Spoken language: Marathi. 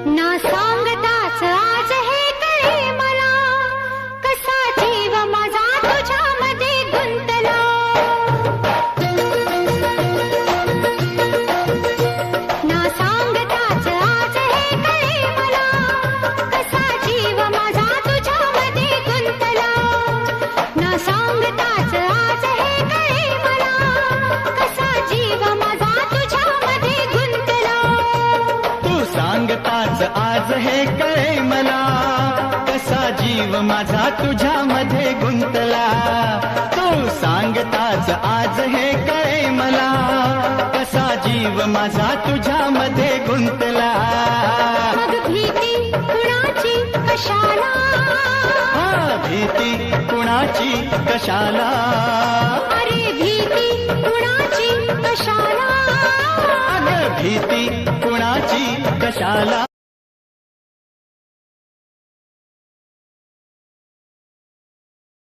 ना सांगताच आज हे कळे मला, कसा जीव माझा तुझ्यामध्ये गुंतला. ना सांगताच आज हे कळे मला, कसा जीव माझा तुझ्यामध्ये गुंतला. ना सांगताच आज हे कळे मला, कसा जीव माझा तुझ्यामध्ये गुंतला. तू सांगताच आज हे कळे मला, कसा जीव माझा तुझ्यामध्ये गुंतला. तू सांगताच आज हे कळे मला, कसा जीव माझा तुझ्यामध्ये गुंतला. मग भीती कुणाची कशाला, भीती कुणाची कशाला. अरे भीती कुणाची कशाला. भीती कुणाची कशाला.